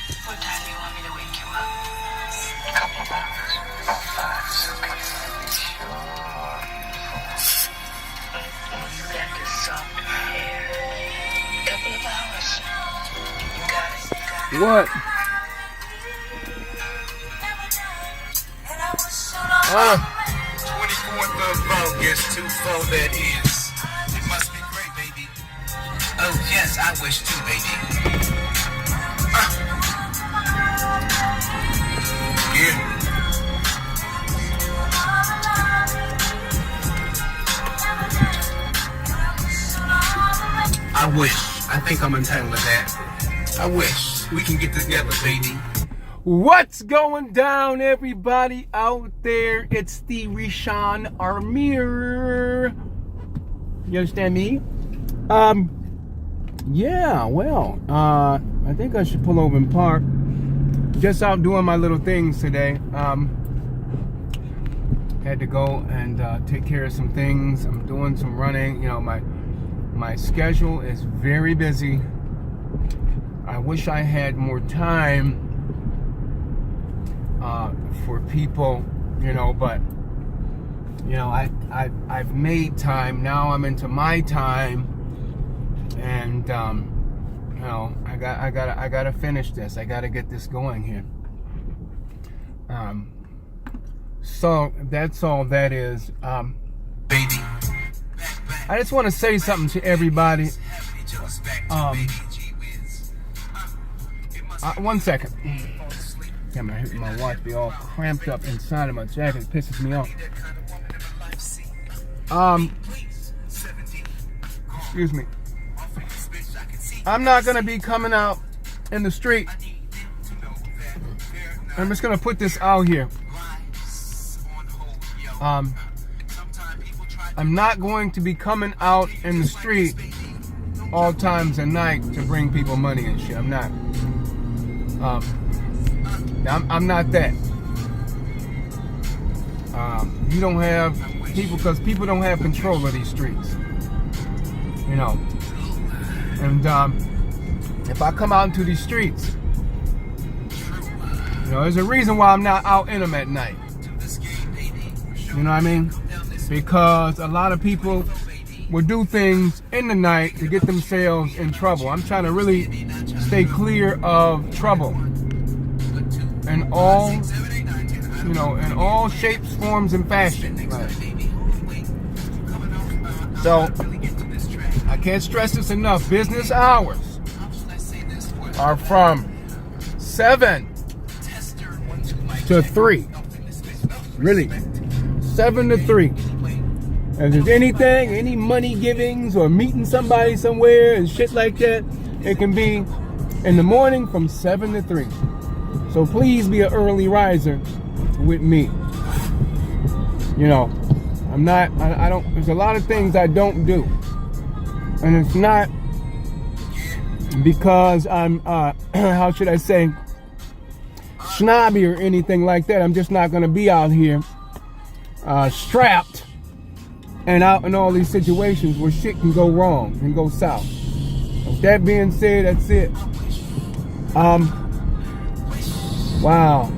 What time do you want me to wake you up? A couple of hours. About 5, so please. Sure. You got this soft hair. A couple of hours. You got it. What? 24th of August, 24 that is. It must be great, baby. Oh, yes, I wish too, baby. Yeah. I wish. I think I'm entitled to that. I wish we can get together, baby. What's going down, everybody out there? It's the Rishan Armir. You understand me? Yeah, well, I think I should pull over and park. Just out doing my little things today. Had to go and take care of some things. I'm doing some running. You know, my schedule is very busy. I wish I had more time for people, you know, but you know, I've made time. Now I'm into my time, and you know, I gotta finish this. I gotta get this going here. So that's all that is. Baby. I just want to say something to everybody. One second. Yeah, my watch be all cramped up inside of my jacket. It pisses me off. Excuse me. I'm not gonna be coming out in the street. I'm just gonna put this out here. I'm not going to be coming out in the street all times at night to bring people money and shit. I'm not. I'm not that. You don't have people, because people don't have control of these streets. You know. And if I come out into these streets, you know, there's a reason why I'm not out in them at night. You know what I mean? Because a lot of people will do things in the night to get themselves in trouble. I'm trying to really stay clear of trouble. In all, you know, in all shapes, forms, and fashions. Right. So, I can't stress this enough. Business hours are from 7 to 3. Really. 7 to 3. If there's anything, any money givings or meeting somebody somewhere and shit like that, it can be in the morning from 7 to 3. So please be an early riser with me. You know, I don't, there's a lot of things I don't do. And it's not because I'm, how should I say, snobby or anything like that. I'm just not going to be out here strapped and out in all these situations where shit can go wrong and go south. With that being said, that's it. Wow.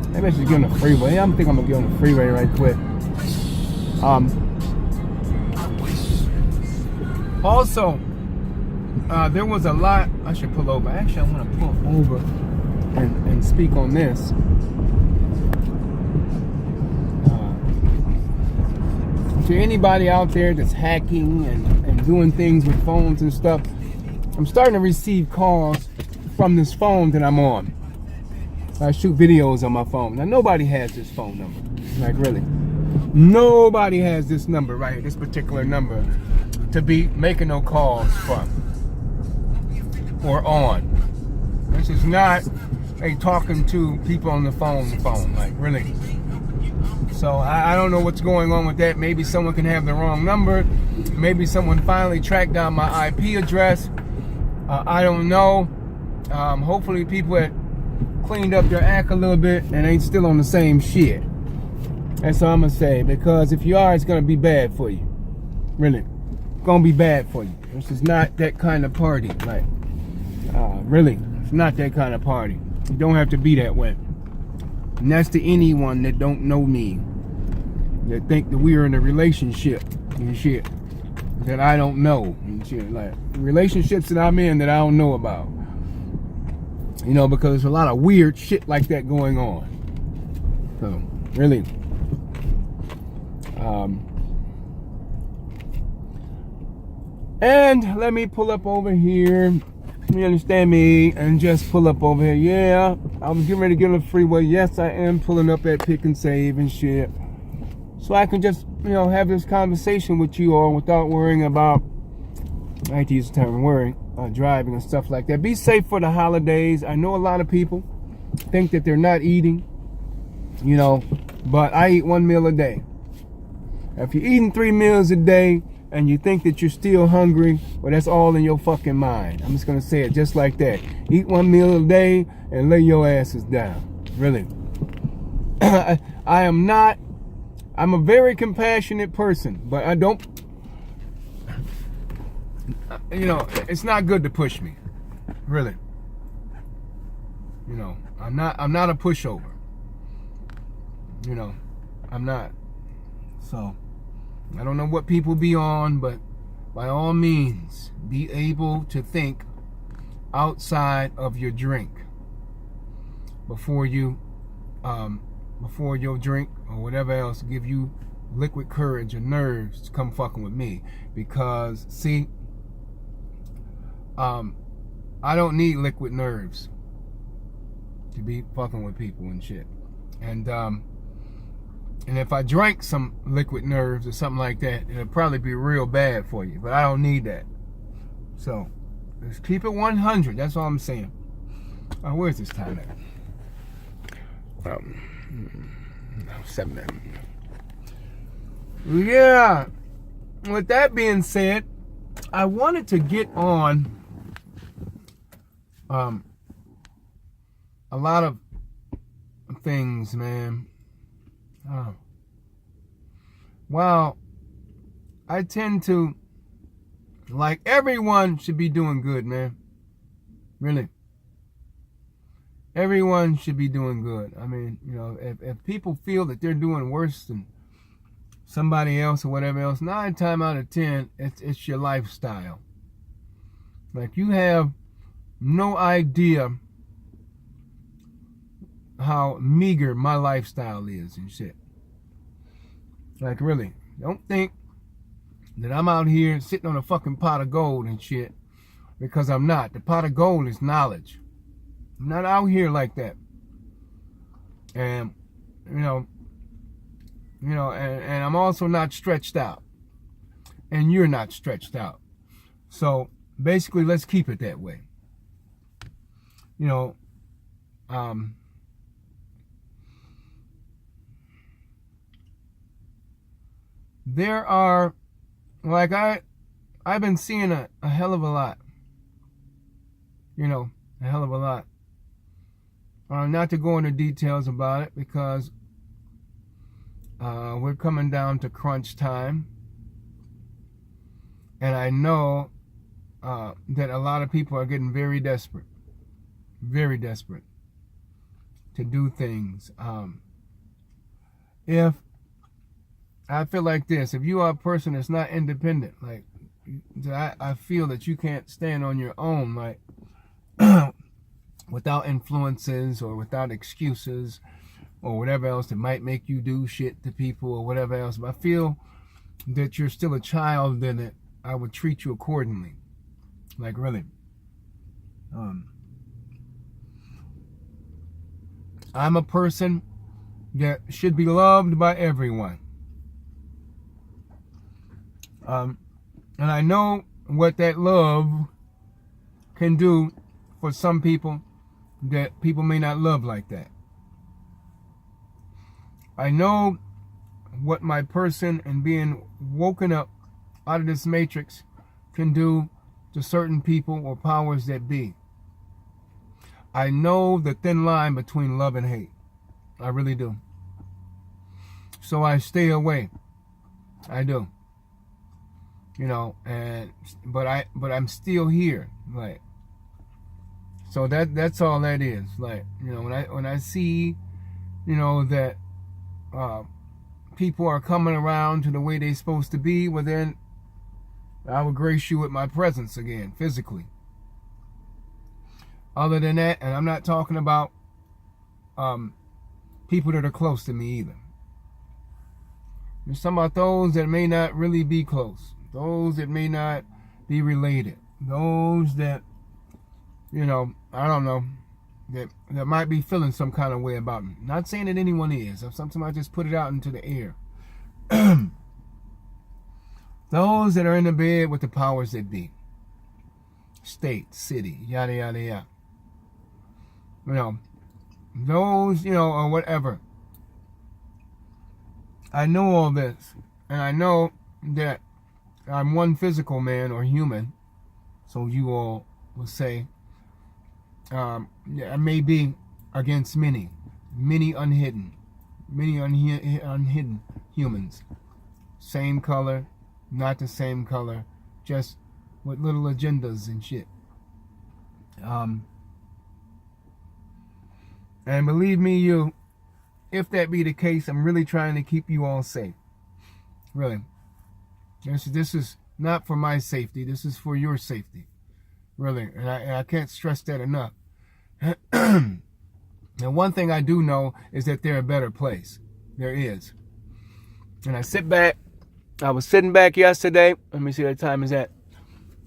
Maybe I should get on the freeway. I think I'm gonna get on the freeway right quick. Also, there was a lot. I should pull over. Actually, I want to pull over and speak on this. To anybody out there that's hacking and doing things with phones and stuff, I'm starting to receive calls from this phone that I'm on. I shoot videos on my phone. Now, nobody has this phone number. Like, really. Nobody has this number right here, this particular number, to be making no calls from or on. This is not a talking to people on the phone, like, really. So I don't know what's going on with that. Maybe someone can have the wrong number. Maybe someone finally tracked down my IP address. I don't know. Hopefully people had cleaned up their act a little bit and ain't still on the same shit. That's all I'm going to say. Because if you are, it's going to be bad for you. Really. It's going to be bad for you. This is not that kind of party. Like, really. It's not that kind of party. You don't have to be that way. And that's to anyone that don't know me, that think that we are in a relationship and shit that I don't know and shit. Like relationships that I'm in that I don't know about. You know, because there's a lot of weird shit like that going on. So, really. And let me pull up over here. You understand me? And just pull up over here. Yeah, I'm getting ready to get on the freeway. Yes, I am pulling up at Pick and Save and shit. So I can just, you know, have this conversation with you all without worrying about, I hate to use the term worrying, driving and stuff like that. Be safe for the holidays. I know a lot of people think that they're not eating, you know, but I eat 1 meal a day. If you're eating 3 meals a day and you think that you're still hungry, well, that's all in your fucking mind. I'm just going to say it just like that. Eat 1 meal a day and lay your asses down. Really. I'm a very compassionate person, but I don't, you know, it's not good to push me. Really. You know, I'm not a pushover. You know, I'm not. So, I don't know what people be on, but by all means, be able to think outside of your drink before your drink or whatever else give you liquid courage or nerves to come fucking with me. Because, see, I don't need liquid nerves to be fucking with people and shit. And if I drank some liquid nerves or something like that, it'll probably be real bad for you. But I don't need that. So, let's keep it 100. That's all I'm saying. Where's this time at? 7. Yeah. With that being said, I wanted to get on a lot of things, man. Well, I tend to, like, everyone should be doing good, man. Really. Everyone should be doing good. I mean, you know, if people feel that they're doing worse than somebody else or whatever else, 9 times out of 10, it's your lifestyle. Like, you have no idea how meager my lifestyle is and shit. Like, really, don't think that I'm out here sitting on a fucking pot of gold and shit, because I'm not. The pot of gold is knowledge. I'm not out here like that. And, you know, and I'm also not stretched out. And you're not stretched out. So, basically, let's keep it that way. You know, there are, like, I've been seeing a hell of a lot. You know, a hell of a lot. Not to go into details about it, because we're coming down to crunch time. And I know that a lot of people are getting very desperate to do things. If I feel like this, if you are a person that's not independent, like, I feel that you can't stand on your own, like, without influences or without excuses or whatever else that might make you do shit to people or whatever else. But I feel that you're still a child, then I would treat you accordingly. Like, really. I'm a person that should be loved by everyone. And I know what that love can do for some people that people may not love like that. I know what my person and being woken up out of this matrix can do to certain people or powers that be. I know the thin line between love and hate. I really do. So I stay away. I do. You know, but I'm still here. Like, So that's all that is. Like, you know, when I see, you know, that people are coming around to the way they're supposed to be, well then I will grace you with my presence again, physically. Other than that, and I'm not talking about people that are close to me either. There's some about those that may not really be close, those that may not be related, those that, you know, I don't know, that might be feeling some kind of way about me. Not saying that anyone is. Sometimes I just put it out into the air. Those that are in the bed with the powers that be. State, city, yada, yada, yada. You know, those, you know, or whatever. I know all this. And I know that I'm one physical man or human. So you all will say, I may be against many unhidden humans. Same color, not the same color, just with little agendas and shit. And believe me, if that be the case, I'm really trying to keep you all safe. Really. This is not for my safety. This is for your safety. Really. And I can't stress that enough. And one thing I do know is that there's a better place. There is. And I was sitting back yesterday. Let me see what time is at.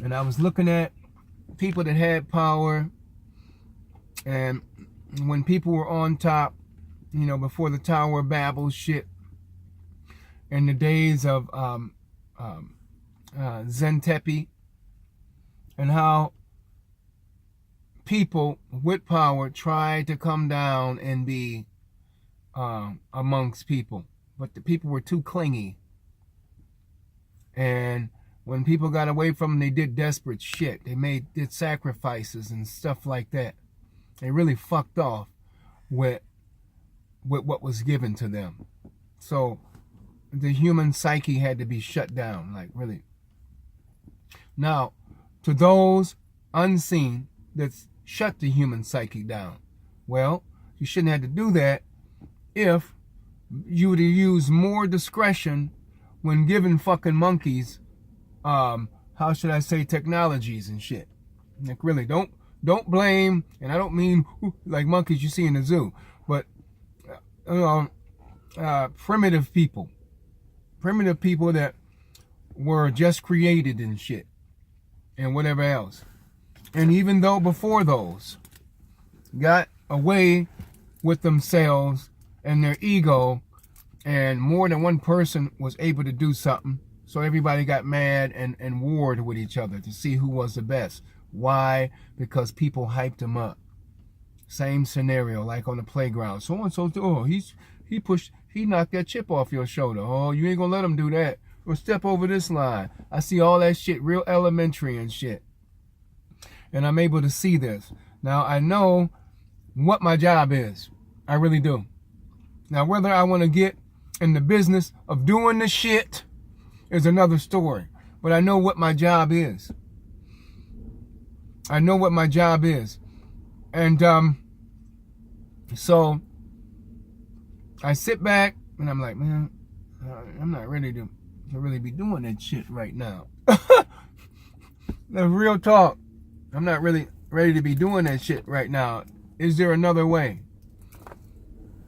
And I was looking at people that had power. And when people were on top, you know, before the Tower of Babel shit, in the days of Zentepi, and how people with power tried to come down and be amongst people, but the people were too clingy. And when people got away from them, they did desperate shit. They did sacrifices and stuff like that. They really fucked off with what was given to them. So the human psyche had to be shut down, like really. Now, to those unseen that shut the human psyche down, well, you shouldn't have to do that if you would use more discretion when giving fucking monkeys, how should I say, technologies and shit. Like really, don't blame, and I don't mean like monkeys you see in the zoo, but primitive people that were just created and shit and whatever else. And even though before those got away with themselves and their ego, and more than one person was able to do something, so everybody got mad and warred with each other to see who was the best. Why? Because people hyped them up. Same scenario like on the playground. So and so, oh, he knocked that chip off your shoulder. Oh, you ain't gonna let him do that. Or step over this line. I see all that shit real elementary and shit. And I'm able to see this. Now I know what my job is. I really do. Now whether I want to get in the business of doing the shit is another story. But I know what my job is. I know what my job is. And so I sit back and I'm like, man, I'm not ready to really be doing that shit right now. The real talk. I'm not really ready to be doing that shit right now. Is there another way?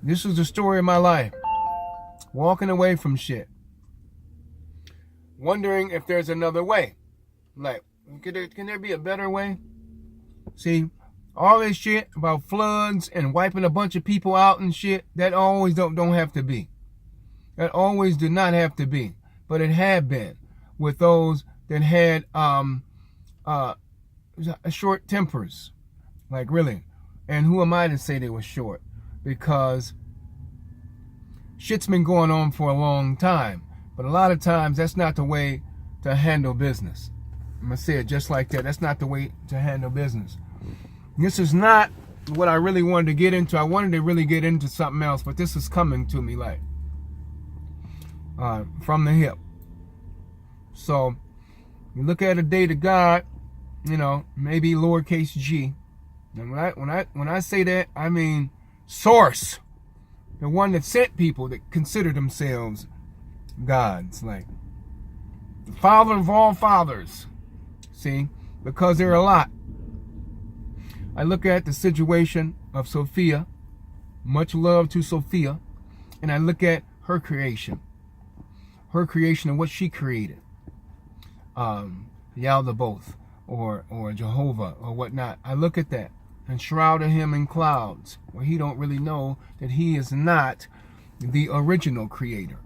This is the story of my life. Walking away from shit. Wondering if there's another way. Like, can there be a better way? See, all this shit about floods and wiping a bunch of people out and shit, that always don't have to be. That always did not have to be. But it had been with those that had short tempers. Like really. And who am I to say they were short? Because shit's been going on for a long time. But a lot of times that's not the way to handle business. I'm going to say it just like that. That's not the way to handle business. This is not what I really wanted to get into. I wanted to really get into something else, but this is coming to me like from the hip. So you look at a day to God, you know, maybe lowercase g, And when I say that, I mean source, the one that sent people that consider themselves gods, like the father of all fathers. See, because there are a lot. I look at the situation of Sophia, much love to Sophia, and I look at her creation and what she created. Yaldabaoth or Jehovah or whatnot. I look at that and shrouded him in clouds, where he don't really know that he is not the original creator.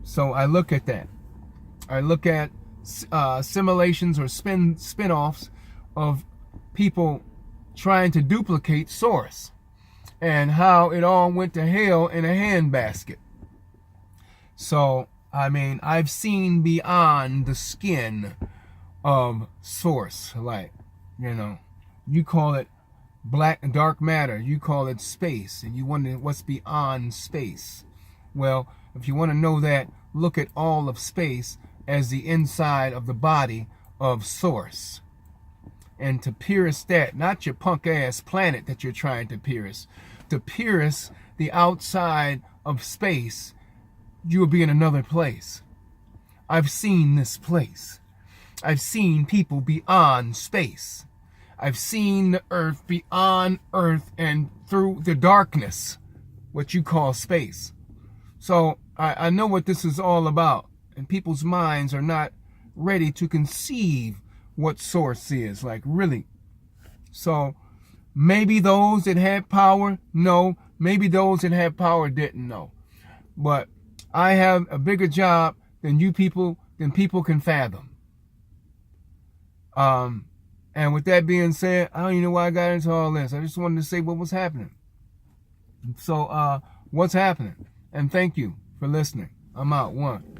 So I look at that. I look at simulations or spin-offs of people trying to duplicate source, and how it all went to hell in a handbasket. So, I mean, I've seen beyond the skin of source. Like, you call it black and dark matter, you call it space, and you wonder what's beyond space. Well, if you want to know that, look at all of space as the inside of the body of source. And to pierce that, not your punk ass planet that you're trying to pierce the outside of space, you will be in another place. I've seen this place. I've seen people beyond space. I've seen the earth beyond earth and through the darkness, what you call space. So I know what this is all about, and people's minds are not ready to conceive what source is, like, really. So maybe those that had power know, maybe those that had power didn't know. But I have a bigger job than people can fathom. And with that being said, I don't even know why I got into all this. I just wanted to say what was happening. So what's happening? And thank you for listening. I'm out. 1.